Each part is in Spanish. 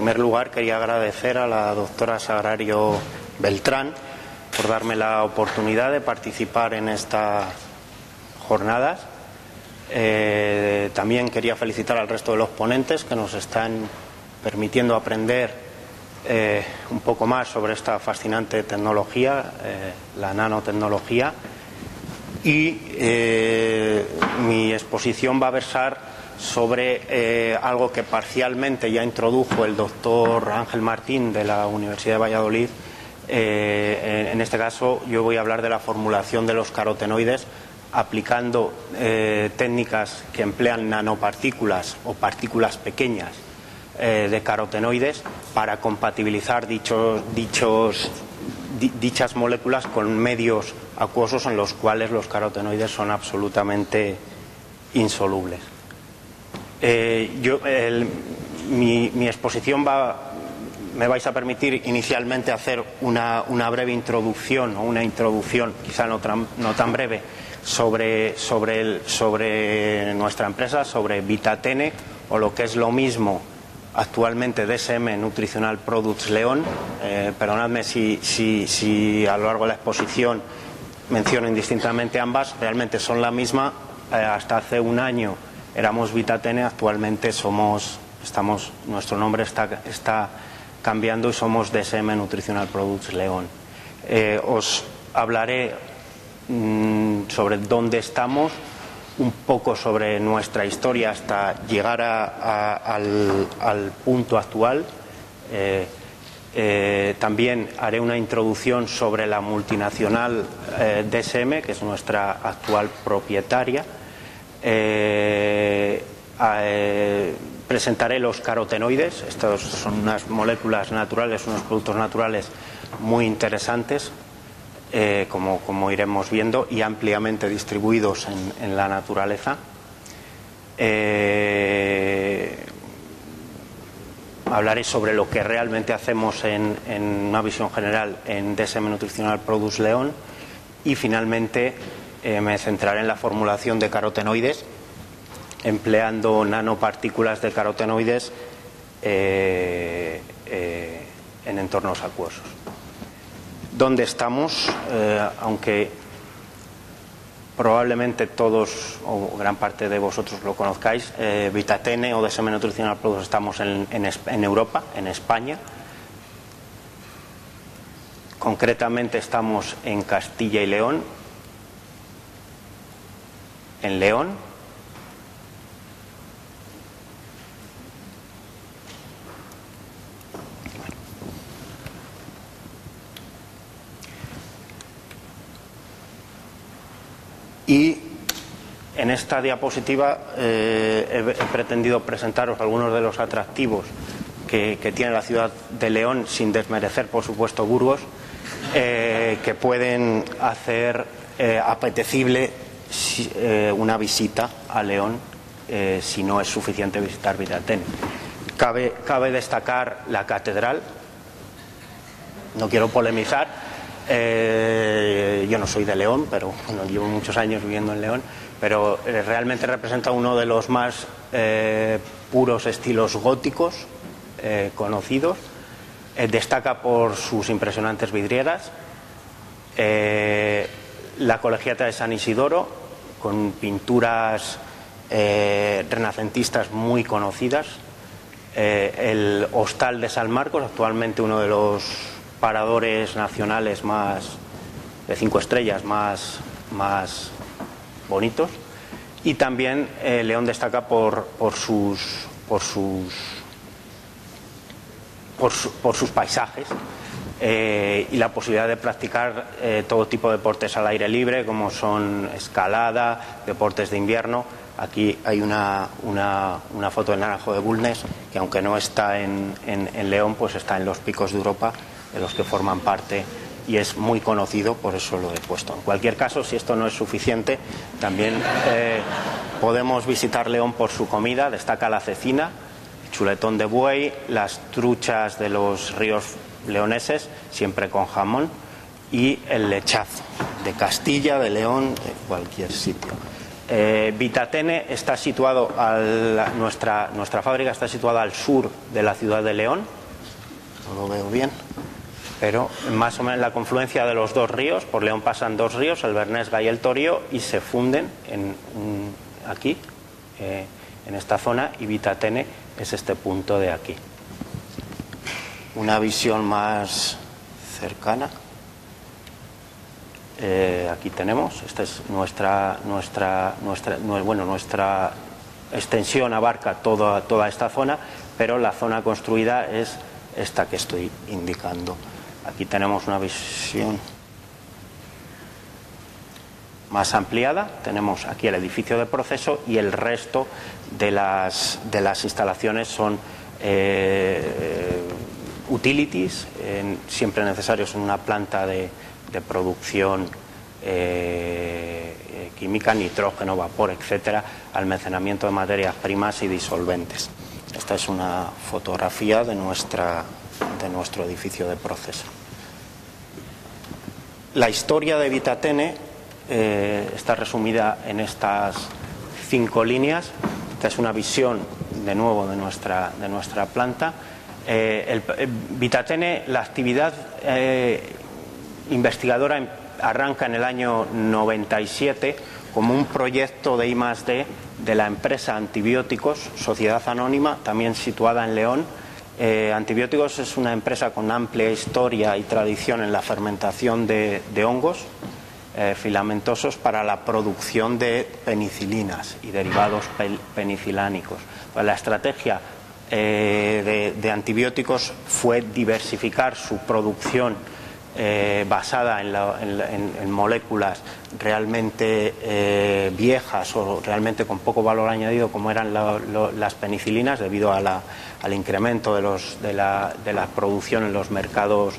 primer lugar, quería agradecer a la doctora Sagrario Beltrán por darme la oportunidad de participar en estas jornadas. También quería felicitar al resto de los ponentes que nos están permitiendo aprender un poco más sobre esta fascinante tecnología, la nanotecnología. Y mi exposición va a versar sobre algo que parcialmente ya introdujo el doctor Ángel Martín de la Universidad de Valladolid. En este caso yo voy a hablar de la formulación de los carotenoides aplicando técnicas que emplean nanopartículas o partículas pequeñas de carotenoides para compatibilizar dichas moléculas con medios acuosos en los cuales los carotenoides son absolutamente insolubles. Mi exposición me vais a permitir inicialmente hacer una breve introducción, o una introducción quizá no tan breve, sobre nuestra empresa, sobre Vitatene, o lo que es lo mismo actualmente DSM Nutritional Products León. Perdonadme si a lo largo de la exposición menciono indistintamente ambas, realmente son la misma. Hasta hace un año éramos Vitatene, actualmente nuestro nombre está cambiando y somos DSM Nutritional Products León. Os hablaré sobre dónde estamos, un poco sobre nuestra historia hasta llegar al punto actual. También haré una introducción sobre la multinacional DSM, que es nuestra actual propietaria. Presentaré los carotenoides. Estos son unas moléculas naturales, unos productos naturales muy interesantes, como iremos viendo, y ampliamente distribuidos en la naturaleza. Hablaré sobre lo que realmente hacemos en una visión general en DSM Nutritional Products León, y finalmente me centraré en la formulación de carotenoides empleando nanopartículas de carotenoides en entornos acuosos. ¿Dónde estamos? Aunque probablemente todos o gran parte de vosotros lo conozcáis, Vitatene o DSM Nutritional Products estamos en Europa, en España. Concretamente estamos en Castilla y León, en León. Y en esta diapositiva he pretendido presentaros algunos de los atractivos que tiene la ciudad de León, sin desmerecer, por supuesto, Burgos, que pueden hacer apetecible una visita a León si no es suficiente visitar Vitatene. Cabe destacar la catedral. No quiero polemizar. Yo no soy de León, pero bueno, llevo muchos años viviendo en León, pero realmente representa uno de los más puros estilos góticos conocidos. Destaca por sus impresionantes vidrieras. La Colegiata de San Isidoro, con pinturas renacentistas muy conocidas. El Hostal de San Marcos, actualmente uno de los paradores nacionales de 5 estrellas más bonitos. Y también León destaca por sus paisajes y la posibilidad de practicar todo tipo de deportes al aire libre, como son escalada, deportes de invierno. Aquí hay una foto del Naranjo de Bulnes, que aunque no está en León, pues está en los picos de Europa, de los que forman parte, y es muy conocido, por eso lo he puesto. En cualquier caso, si esto no es suficiente, también podemos visitar León por su comida. Destaca la cecina, el chuletón de buey, las truchas de los ríos leoneses, siempre con jamón, y el lechazo de Castilla, de León, de cualquier sitio. Vitatene está situado, nuestra fábrica está situada al sur de la ciudad de León, no lo veo bien, pero más o menos en la confluencia de los dos ríos. Por León pasan dos ríos, el Bernesga y el Torío, y se funden aquí, en esta zona, y Vitatene es este punto de aquí. Una visión más cercana. Aquí tenemos, esta es nuestra extensión, abarca toda esta zona, pero la zona construida es esta que estoy indicando. Aquí tenemos una visión más ampliada. Tenemos aquí el edificio de proceso y el resto de las instalaciones son utilities, siempre necesarios en una planta de producción química, nitrógeno, vapor, etcétera, almacenamiento de materias primas y disolventes. Esta es una fotografía de nuestro edificio de proceso. La historia de Vitatene está resumida en estas 5 líneas. Esta es una visión de nuevo de nuestra planta. Vitatene, la actividad investigadora arranca en el año 97 como un proyecto de I+D de la empresa Antibióticos, sociedad anónima, también situada en León. Antibióticos es una empresa con amplia historia y tradición en la fermentación de hongos filamentosos para la producción de penicilinas y derivados penicilánicos. La estrategia de Antibióticos fue diversificar su producción basada en moléculas realmente viejas o realmente con poco valor añadido, como eran las penicilinas, debido al incremento de la producción en los mercados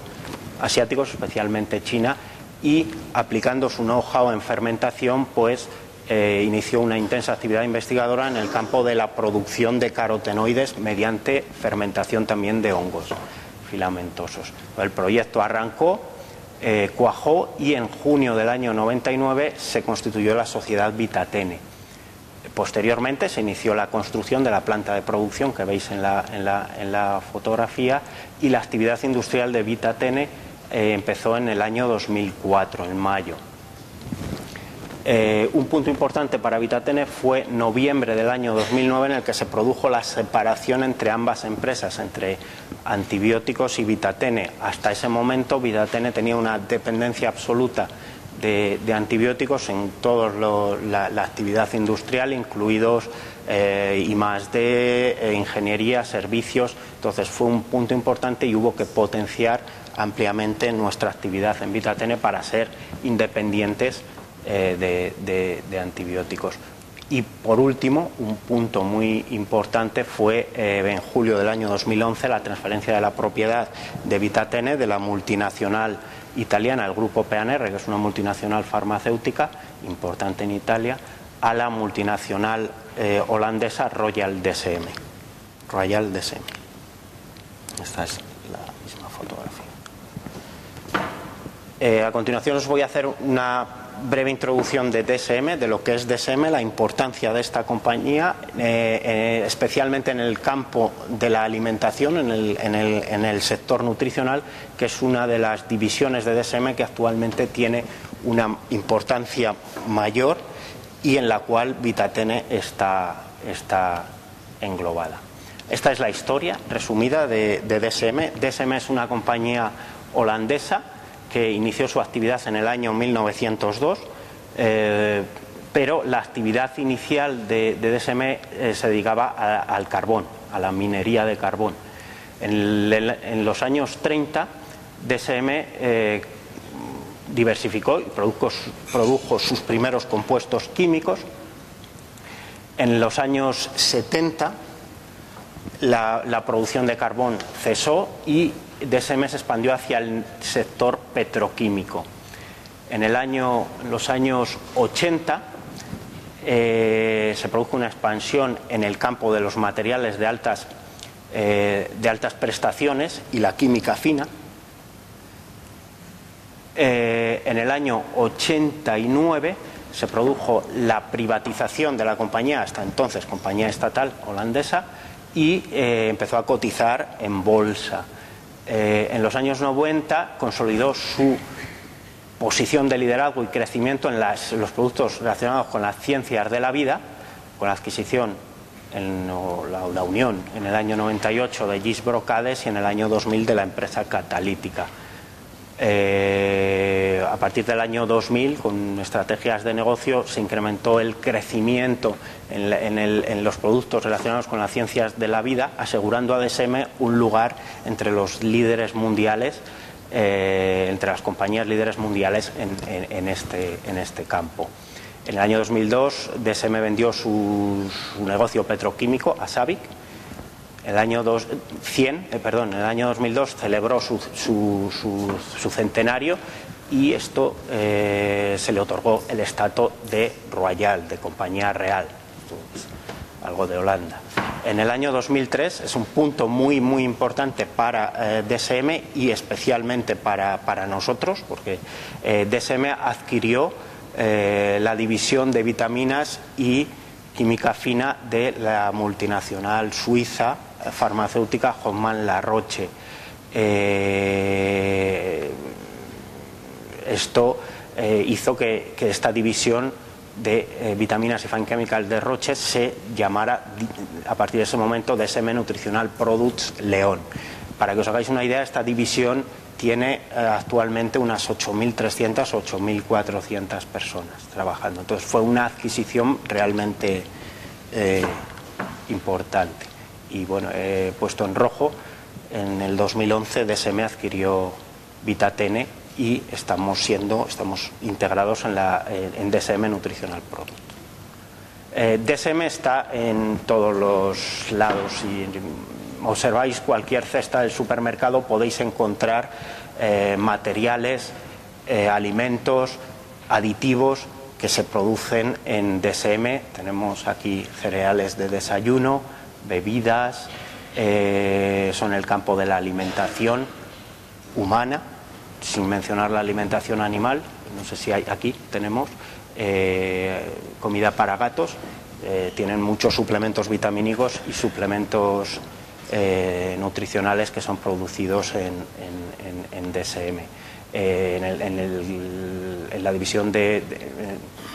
asiáticos, especialmente China, y aplicando su know-how en fermentación, pues inició una intensa actividad investigadora en el campo de la producción de carotenoides mediante fermentación también de hongos filamentosos. El proyecto arrancó, cuajó, y en junio del año 99 se constituyó la sociedad Vitatene. Posteriormente se inició la construcción de la planta de producción que veis en la fotografía, y la actividad industrial de Vitatene empezó en el año 2004, en mayo. Un punto importante para Vitatene fue noviembre del año 2009, en el que se produjo la separación entre ambas empresas, entre Antibióticos y Vitatene. Hasta ese momento Vitatene tenía una dependencia absoluta de Antibióticos en toda la actividad industrial, incluidos I+D, ingeniería, servicios. Entonces fue un punto importante y hubo que potenciar ampliamente nuestra actividad en Vitatene para ser independientes de Antibióticos. Y por último, un punto muy importante fue en julio del año 2011 la transferencia de la propiedad de Vitatene de la multinacional italiana, el grupo PNR, que es una multinacional farmacéutica importante en Italia, a la multinacional holandesa Royal DSM. Esta es la misma fotografía. A continuación os voy a hacer una breve introducción de DSM, de lo que es DSM, la importancia de esta compañía, especialmente en el campo de la alimentación, en el sector nutricional, que es una de las divisiones de DSM que actualmente tiene una importancia mayor y en la cual Vitatene está englobada. Esta es la historia resumida de DSM. DSM es una compañía holandesa que inició su actividad en el año 1902, pero la actividad inicial de DSM se dedicaba al carbón, a la minería de carbón. En los años 30, DSM diversificó y produjo sus primeros compuestos químicos. En los años 70, la producción de carbón cesó y DSM se expandió hacia el sector petroquímico. En los años 80 se produjo una expansión en el campo de los materiales de altas prestaciones y la química fina. En el año 89 se produjo la privatización de la compañía, hasta entonces compañía estatal holandesa, y empezó a cotizar en bolsa. En los años 90 consolidó su posición de liderazgo y crecimiento en los productos relacionados con las ciencias de la vida, con la adquisición, la unión en el año 98 de Gis Brocades y en el año 2000 de la empresa Catalítica. A partir del año 2000, con estrategias de negocio, se incrementó el crecimiento en los productos relacionados con las ciencias de la vida, asegurando a DSM un lugar entre los líderes mundiales, entre las compañías líderes mundiales en este campo. En el año 2002, DSM vendió su negocio petroquímico a SABIC. En el año 2002 celebró su centenario, y esto se le otorgó el estatus de Royal, de compañía real, algo de Holanda. En el año 2003 es un punto muy importante para DSM y especialmente para nosotros, porque DSM adquirió la división de vitaminas y química fina de la multinacional suiza farmacéutica Hoffmann La Roche. Esto hizo que esta división de vitaminas y fine chemicals de Roche se llamara a partir de ese momento DSM Nutritional Products León. Para que os hagáis una idea, esta división tiene actualmente unas 8.300 o 8.400 personas trabajando. Entonces fue una adquisición realmente importante. Y bueno, he puesto en rojo, en el 2011 DSM adquirió Vitatene y estamos integrados en DSM Nutritional Product. DSM está en todos los lados. Si observáis cualquier cesta del supermercado podéis encontrar materiales, alimentos, aditivos que se producen en DSM. Tenemos aquí cereales de desayuno, bebidas, son el campo de la alimentación humana, sin mencionar la alimentación animal. No sé si aquí tenemos comida para gatos, tienen muchos suplementos vitamínicos y suplementos nutricionales que son producidos en DSM. En la división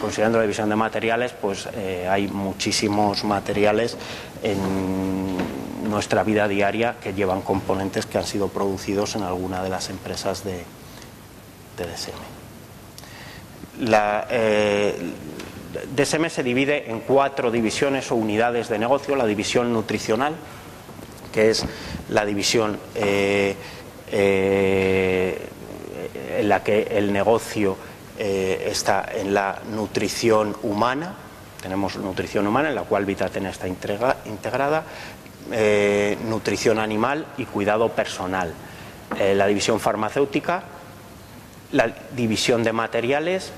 considerando la división de materiales, pues hay muchísimos materiales en nuestra vida diaria que llevan componentes que han sido producidos en alguna de las empresas de DSM. DSM se divide en 4 divisiones o unidades de negocio. La división nutricional, que es la división en la que el negocio está en la nutrición humana. Tenemos nutrición humana, en la cual Vitatene está integrada, nutrición animal y cuidado personal. La división farmacéutica, la división de materiales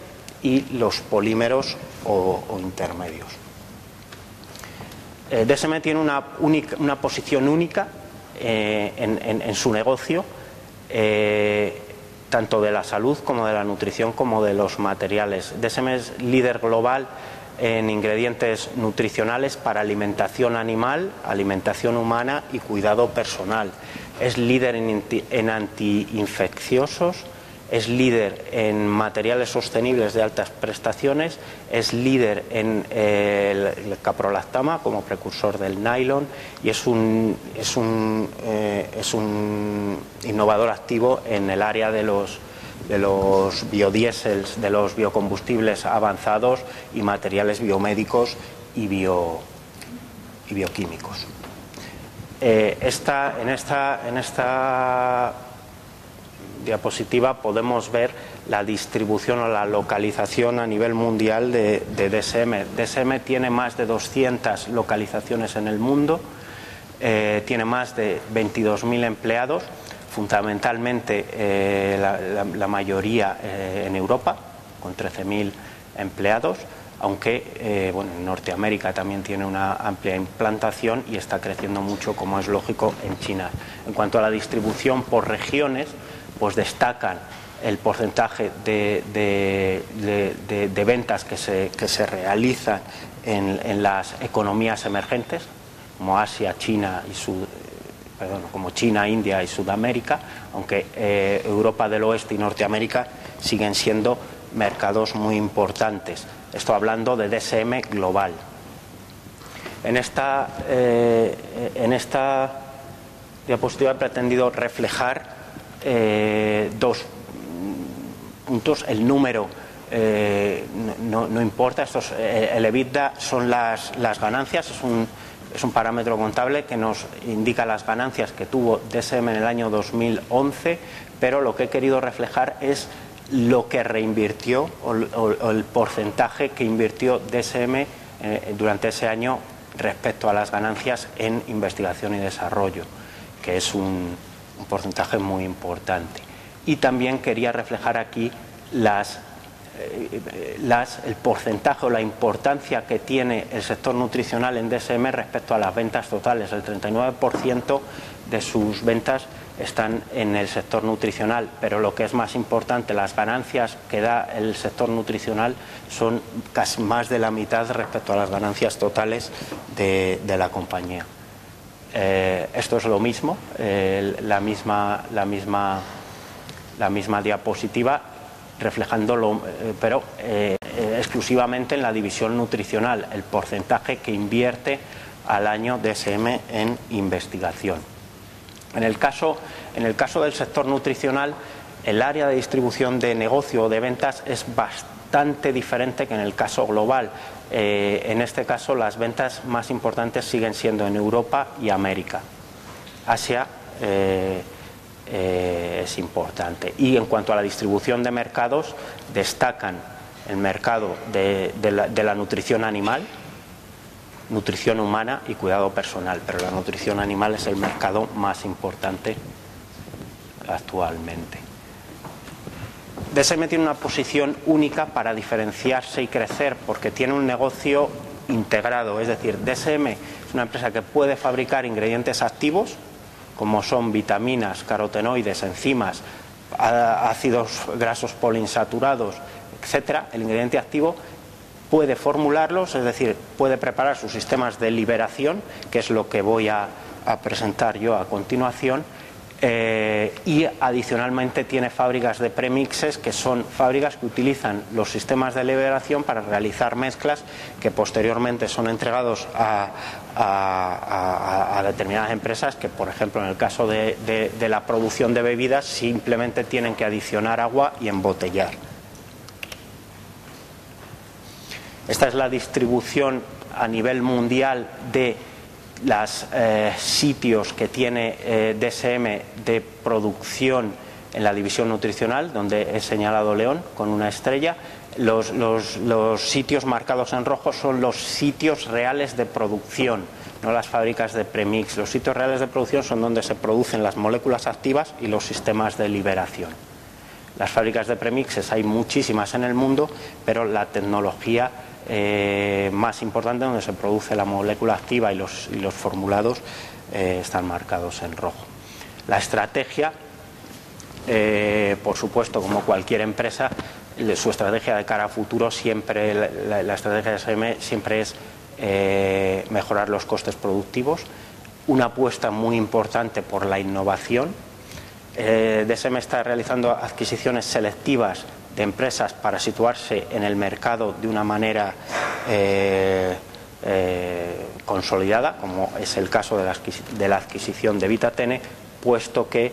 y los polímeros o intermedios. DSM tiene una posición única en su negocio, tanto de la salud como de la nutrición como de los materiales. DSM es líder global en ingredientes nutricionales para alimentación animal, alimentación humana y cuidado personal. Es líder en antiinfecciosos, es líder en materiales sostenibles de altas prestaciones, es líder en el caprolactama como precursor del nylon y es un innovador activo en el área de los biodiesels, de los biocombustibles avanzados y materiales biomédicos y bioquímicos. En esta diapositiva podemos ver la distribución o la localización a nivel mundial de DSM. DSM tiene más de 200 localizaciones en el mundo, tiene más de 22.000 empleados, fundamentalmente la mayoría en Europa, con 13.000 empleados, aunque en Norteamérica también tiene una amplia implantación y está creciendo mucho, como es lógico, en China. En cuanto a la distribución por regiones, pues destacan el porcentaje de ventas que se realizan en las economías emergentes, como Asia, China y como China, India y Sudamérica, aunque Europa del Oeste y Norteamérica siguen siendo mercados muy importantes. Esto hablando de DSM global. En esta diapositiva he pretendido reflejar dos puntos. El número no importa, el EBITDA son las ganancias, es un parámetro contable que nos indica las ganancias que tuvo DSM en el año 2011, pero lo que he querido reflejar es lo que reinvirtió o el porcentaje que invirtió DSM durante ese año respecto a las ganancias en investigación y desarrollo, que es un porcentaje muy importante. Y también quería reflejar aquí el porcentaje o la importancia que tiene el sector nutricional en DSM respecto a las ventas totales. El 39% de sus ventas están en el sector nutricional, pero lo que es más importante, las ganancias que da el sector nutricional son casi más de la mitad respecto a las ganancias totales de la compañía. Esto es lo mismo, la misma diapositiva, reflejándolo, pero exclusivamente en la división nutricional, el porcentaje que invierte al año DSM en investigación. En el caso del sector nutricional, el área de distribución de negocio o de ventas es bastante diferente que en el caso global. En este caso, las ventas más importantes siguen siendo en Europa y América. Asia es importante. Y en cuanto a la distribución de mercados, destacan el mercado de la nutrición animal, nutrición humana y cuidado personal, pero la nutrición animal es el mercado más importante actualmente. DSM tiene una posición única para diferenciarse y crecer porque tiene un negocio integrado, es decir, DSM es una empresa que puede fabricar ingredientes activos como son vitaminas, carotenoides, enzimas, ácidos grasos poliinsaturados, etcétera. El ingrediente activo puede formularlos, es decir, puede preparar sus sistemas de liberación, que es lo que voy a presentar yo a continuación, y adicionalmente tiene fábricas de premixes, que son fábricas que utilizan los sistemas de liberación para realizar mezclas que posteriormente son entregados a determinadas empresas que, por ejemplo, en el caso de la producción de bebidas, simplemente tienen que adicionar agua y embotellar. Esta es la distribución a nivel mundial de los sitios que tiene DSM de producción en la división nutricional, donde he señalado León con una estrella. Los sitios marcados en rojo son los sitios reales de producción, no las fábricas de premix. Los sitios reales de producción son donde se producen las moléculas activas y los sistemas de liberación. Las fábricas de premixes hay muchísimas en el mundo, pero la tecnología más importante, donde se produce la molécula activa y los formulados, están marcados en rojo. La estrategia, por supuesto, como cualquier empresa, su estrategia de cara a futuro siempre, la estrategia de DSM siempre es mejorar los costes productivos, una apuesta muy importante por la innovación. DSM está realizando adquisiciones selectivas de empresas para situarse en el mercado de una manera consolidada, como es el caso de la adquisición de Vitatene, puesto que,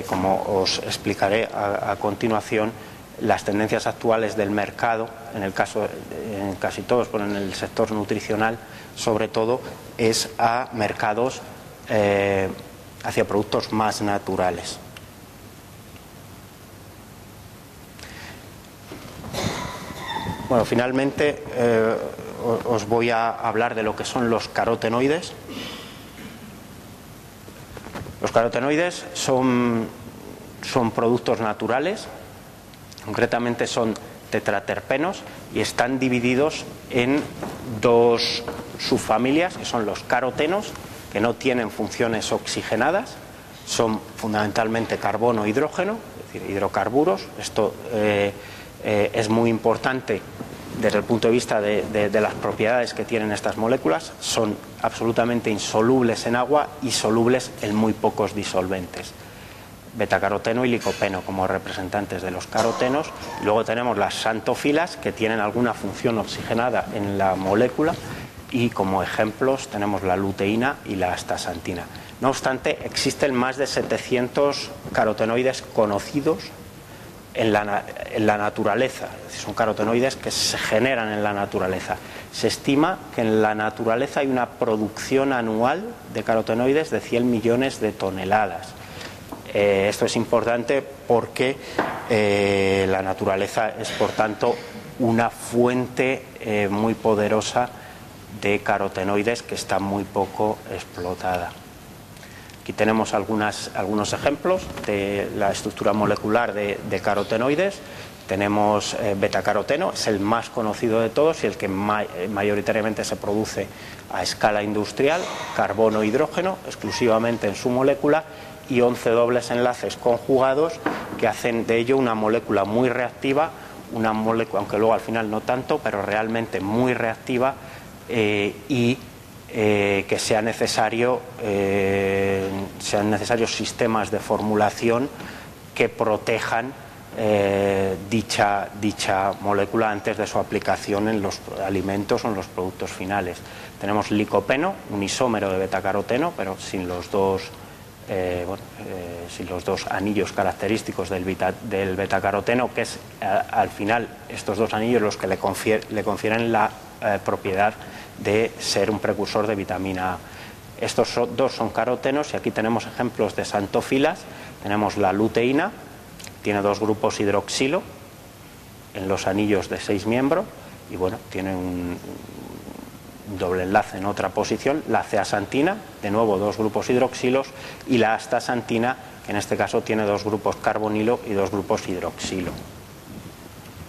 como os explicaré a continuación, las tendencias actuales del mercado, en casi todos, pero en el sector nutricional sobre todo, es a mercados hacia productos más naturales. Bueno, finalmente os voy a hablar de lo que son los carotenoides. Los carotenoides son productos naturales, concretamente son tetraterpenos y están divididos en dos subfamilias, que son los carotenos, que no tienen funciones oxigenadas, son fundamentalmente carbono e hidrógeno, es decir, hidrocarburos. Esto es muy importante desde el punto de vista de las propiedades que tienen estas moléculas. Son absolutamente insolubles en agua y solubles en muy pocos disolventes. Betacaroteno y licopeno como representantes de los carotenos. Luego tenemos las xantofilas, que tienen alguna función oxigenada en la molécula, y como ejemplos tenemos la luteína y la astaxantina. No obstante, existen más de 700 carotenoides conocidos en la naturaleza. Es decir, son carotenoides que se generan en la naturaleza. Se estima que en la naturaleza hay una producción anual de carotenoides de 100 millones de toneladas. Esto es importante porque la naturaleza es, por tanto, una fuente muy poderosa de carotenoides que está muy poco explotada. Aquí tenemos algunos ejemplos de la estructura molecular de carotenoides. Tenemos betacaroteno, es el más conocido de todos y el que mayoritariamente se produce a escala industrial, carbono e hidrógeno exclusivamente en su molécula, y 11 dobles enlaces conjugados que hacen de ello una molécula muy reactiva, una molécula, aunque luego al final no tanto, pero realmente muy reactiva, y que sean necesarios sistemas de formulación que protejan dicha molécula antes de su aplicación en los alimentos o en los productos finales. Tenemos licopeno, un isómero de betacaroteno, pero sin los dos anillos característicos del betacaroteno, que es al final estos dos anillos los que le confieren la propiedad de ser un precursor de vitamina A. Estos dos son carotenos, y aquí tenemos ejemplos de xantofilas. Tenemos la luteína, tiene dos grupos hidroxilo en los anillos de 6 miembros y bueno, tiene un doble enlace en otra posición. La zeaxantina, de nuevo dos grupos hidroxilos, y la astaxantina, que en este caso tiene dos grupos carbonilo y dos grupos hidroxilo.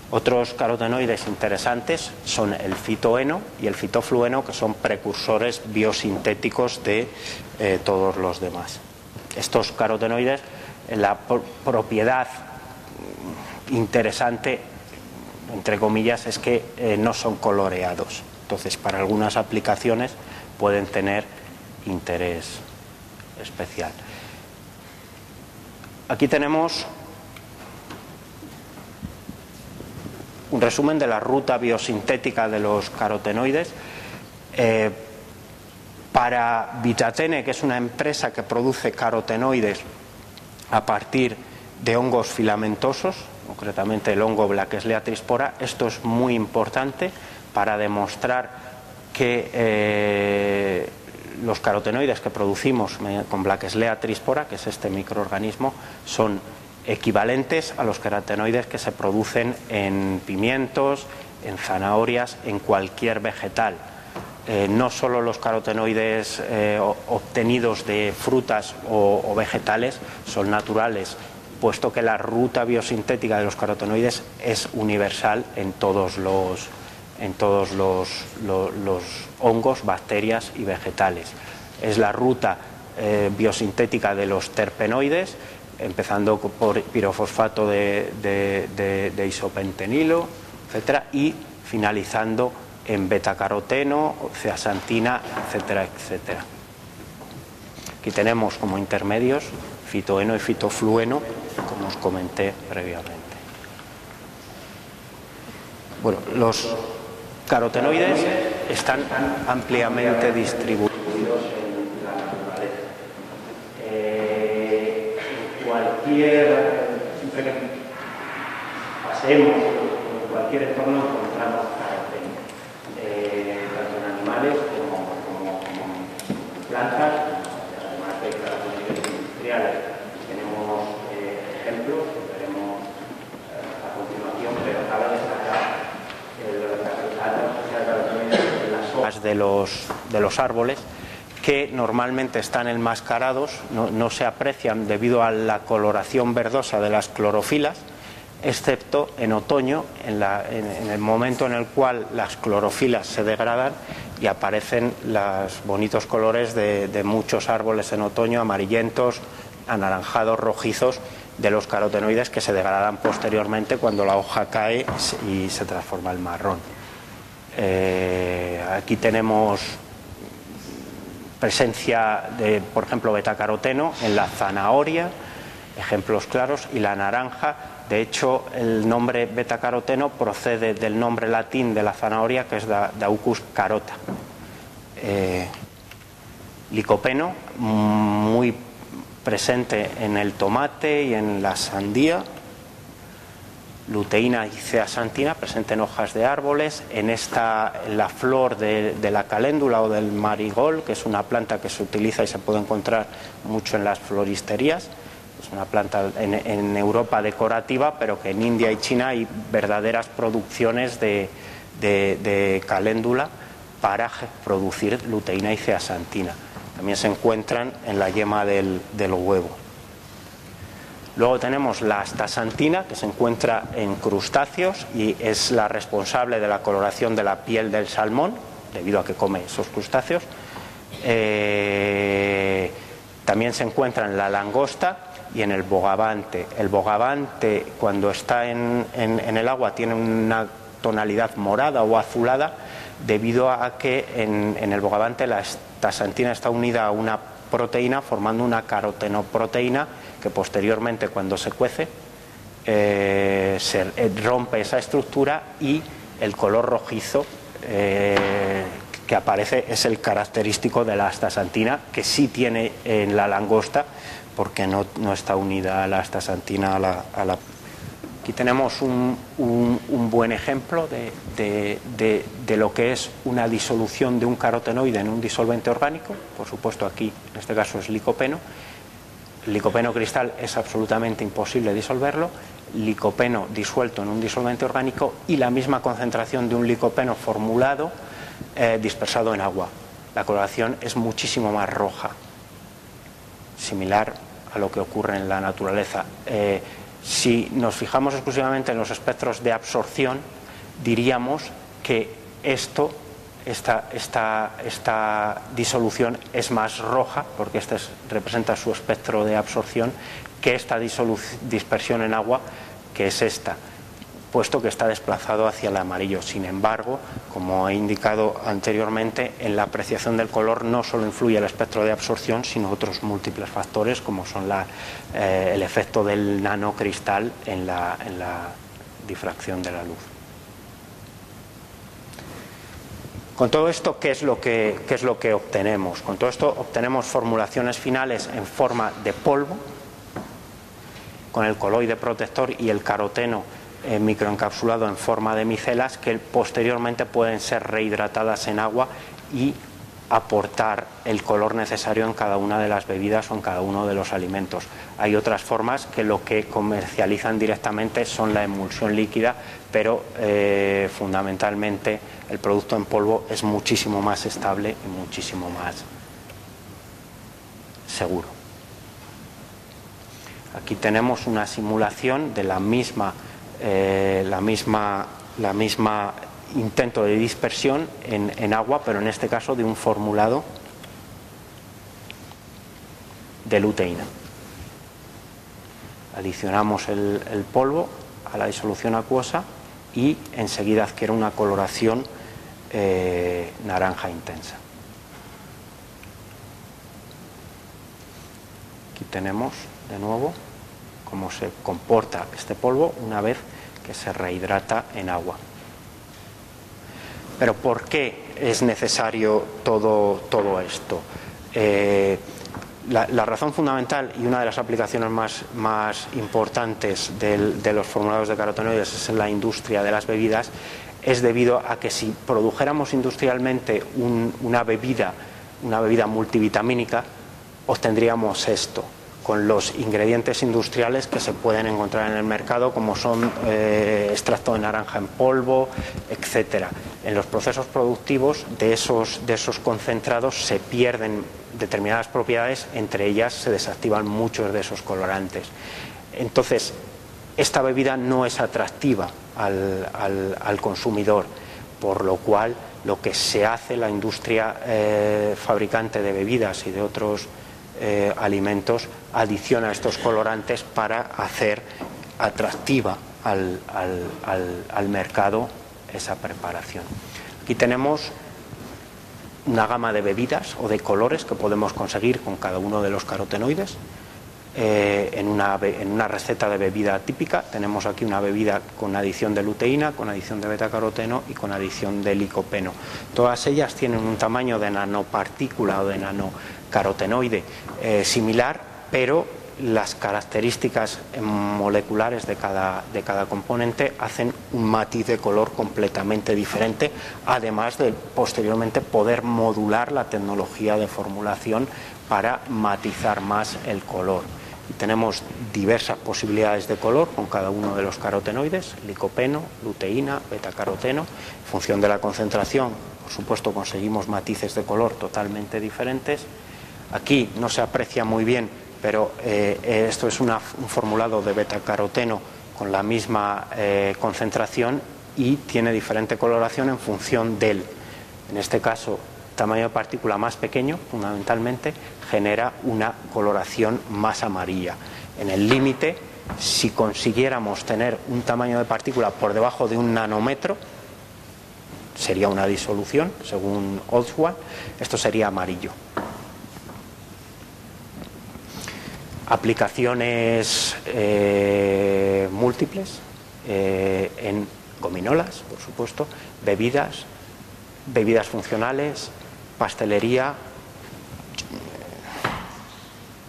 Otros carotenoides interesantes son el fitoeno y el fitoflueno, que son precursores biosintéticos de todos los demás. Estos carotenoides, la propiedad interesante, entre comillas, es que no son coloreados. Entonces, para algunas aplicaciones pueden tener interés especial. Aquí tenemos un resumen de la ruta biosintética de los carotenoides. Para Vitatene, que es una empresa que produce carotenoides a partir de hongos filamentosos, concretamente el hongo Blackesleia trispora, esto es muy importante para demostrar que los carotenoides que producimos con Blackesleia trispora, que es este microorganismo, son equivalentes a los carotenoides que se producen en pimientos, en zanahorias, en cualquier vegetal. No solo los carotenoides obtenidos de frutas o vegetales son naturales, puesto que la ruta biosintética de los carotenoides es universal en todos los hongos, bacterias y vegetales. Es la ruta biosintética de los terpenoides, empezando por pirofosfato de isopentenilo, etcétera, y finalizando en betacaroteno, zeaxantina, etcétera, etcétera. Aquí tenemos como intermedios fitoeno y fitoflueno, como os comenté previamente. Bueno, los carotenoides están ampliamente distribuidos en la naturaleza. Siempre que pasemos en cualquier entorno encontramos carotenos, tanto en animales como en plantas, además de carotenoides industriales. Tenemos ejemplos que veremos a continuación, pero cabe destacar las hojas de los árboles, que normalmente están enmascarados, no se aprecian debido a la coloración verdosa de las clorofilas, excepto en otoño, en el momento en el cual las clorofilas se degradan y aparecen los bonitos colores de muchos árboles en otoño, amarillentos, anaranjados, rojizos, de los carotenoides que se degradan posteriormente cuando la hoja cae y se transforma en marrón. Aquí tenemos presencia de, por ejemplo, betacaroteno en la zanahoria, ejemplos claros, y la naranja. De hecho, el nombre betacaroteno procede del nombre latín de la zanahoria, que es Daucus carota. Licopeno, muy presente en el tomate y en la sandía. Luteína y zeaxantina, presente en hojas de árboles, en la flor de la caléndula o del marigold, que es una planta que se utiliza y se puede encontrar mucho en las floristerías. Es una planta en Europa decorativa, pero que en India y China hay verdaderas producciones de caléndula para producir luteína y zeaxantina. También se encuentran en la yema del huevo. Luego tenemos la astaxantina, que se encuentra en crustáceos y es la responsable de la coloración de la piel del salmón, debido a que come esos crustáceos. También se encuentra en la langosta y en el bogavante. El bogavante, cuando está en el agua, tiene una tonalidad morada o azulada, debido a que en el bogavante la astaxantina está unida a una proteína, formando una carotenoproteína, que posteriormente, cuando se cuece, se rompe esa estructura y el color rojizo que aparece es el característico de la astaxantina, que sí tiene en la langosta, porque no está unida a la astaxantina a la. Aquí tenemos un buen ejemplo de lo que es una disolución de un carotenoide en un disolvente orgánico. Por supuesto, aquí en este caso es licopeno. El licopeno cristal es absolutamente imposible disolverlo. Licopeno disuelto en un disolvente orgánico y la misma concentración de un licopeno formulado dispersado en agua. La coloración es muchísimo más roja, similar a lo que ocurre en la naturaleza. Si nos fijamos exclusivamente en los espectros de absorción, diríamos que esta disolución es más roja, porque representa su espectro de absorción, que esta dispersión en agua, que es esta, puesto que está desplazado hacia el amarillo. Sin embargo, como he indicado anteriormente, en la apreciación del color no solo influye el espectro de absorción, sino otros múltiples factores, como son el efecto del nanocristal en la difracción de la luz. Con todo esto, ¿qué es lo que obtenemos? Con todo esto obtenemos formulaciones finales en forma de polvo, con el coloide protector y el caroteno microencapsulado en forma de micelas, que posteriormente pueden ser rehidratadas en agua y aportar el color necesario en cada una de las bebidas o en cada uno de los alimentos. Hay otras formas que lo que comercializan directamente son la emulsión líquida, pero fundamentalmente el producto en polvo es muchísimo más estable y muchísimo más seguro. Aquí tenemos una simulación de la misma intento de dispersión en agua, pero en este caso de un formulado de luteína. Adicionamos el polvo a la disolución acuosa y enseguida adquiere una coloración naranja intensa. Aquí tenemos de nuevo cómo se comporta este polvo una vez que se rehidrata en agua. Pero ¿por qué es necesario todo esto? La razón fundamental y una de las aplicaciones más importantes de los formulados de carotenoides es en la industria de las bebidas, es debido a que si produjéramos industrialmente una bebida multivitamínica, obtendríamos esto, con los ingredientes industriales que se pueden encontrar en el mercado, como son extracto de naranja en polvo, etcétera. En los procesos productivos de esos concentrados se pierden determinadas propiedades, entre ellas se desactivan muchos de esos colorantes. Entonces, esta bebida no es atractiva al consumidor, por lo cual lo que se hace la industria fabricante de bebidas y de otros alimentos adicionan estos colorantes para hacer atractiva al mercado esa preparación. Aquí tenemos una gama de bebidas o de colores que podemos conseguir con cada uno de los carotenoides. En una receta de bebida típica tenemos aquí una bebida con adición de luteína, con adición de betacaroteno y con adición de licopeno. Todas ellas tienen un tamaño de nanopartícula o de nanocarotenoide similar, pero las características moleculares de cada componente hacen un matiz de color completamente diferente, además de posteriormente poder modular la tecnología de formulación para matizar más el color. Y tenemos diversas posibilidades de color con cada uno de los carotenoides, licopeno, luteína, betacaroteno. En función de la concentración, por supuesto, conseguimos matices de color totalmente diferentes. Aquí no se aprecia muy bien, pero esto es un formulado de betacaroteno con la misma concentración y tiene diferente coloración en función del, en este caso, tamaño de partícula más pequeño, fundamentalmente, genera una coloración más amarilla. En el límite, si consiguiéramos tener un tamaño de partícula por debajo de 1 nanómetro, sería una disolución, según Oswald, esto sería amarillo. Aplicaciones múltiples en gominolas, por supuesto, bebidas funcionales, pastelería,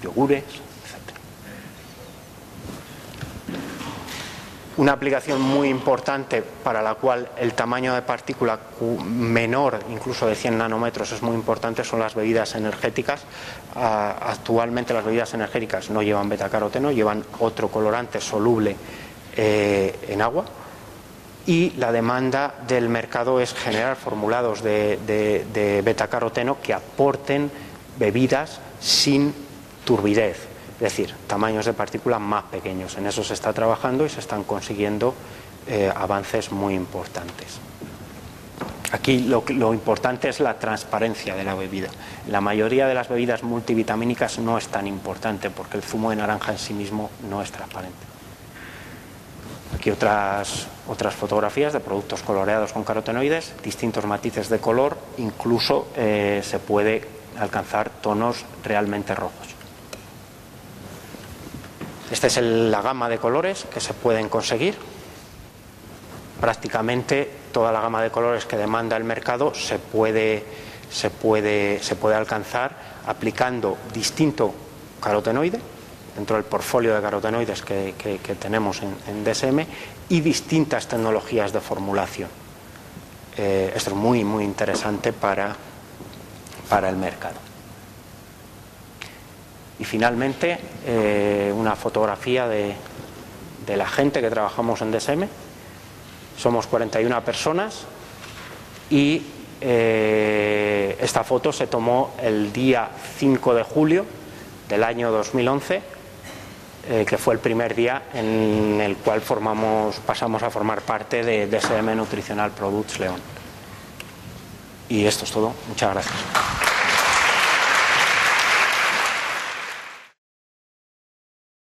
yogures, etc. Una aplicación muy importante para la cual el tamaño de partícula menor, incluso de 100 nanómetros, es muy importante, son las bebidas energéticas. Actualmente las bebidas energéticas no llevan betacaroteno, llevan otro colorante soluble en agua. Y la demanda del mercado es generar formulados de betacaroteno que aporten bebidas sin turbidez, es decir, tamaños de partículas más pequeños. En eso se está trabajando y se están consiguiendo avances muy importantes. Aquí lo importante es la transparencia de la bebida. La mayoría de las bebidas multivitamínicas no es tan importante porque el zumo de naranja en sí mismo no es transparente. Aquí otras fotografías de productos coloreados con carotenoides, distintos matices de color, incluso se puede alcanzar tonos realmente rojos. Esta es la gama de colores que se pueden conseguir. Prácticamente toda la gama de colores que demanda el mercado se puede alcanzar aplicando distinto carotenoide dentro del portfolio de carotenoides que tenemos en DSM y distintas tecnologías de formulación. Esto es muy interesante para el mercado. Y finalmente una fotografía de la gente que trabajamos en DSM. Somos 41 personas y esta foto se tomó el día 5 de julio del año 2011, que fue el primer día en el cual pasamos a formar parte de DSM Nutritional Products León. Y esto es todo. Muchas gracias.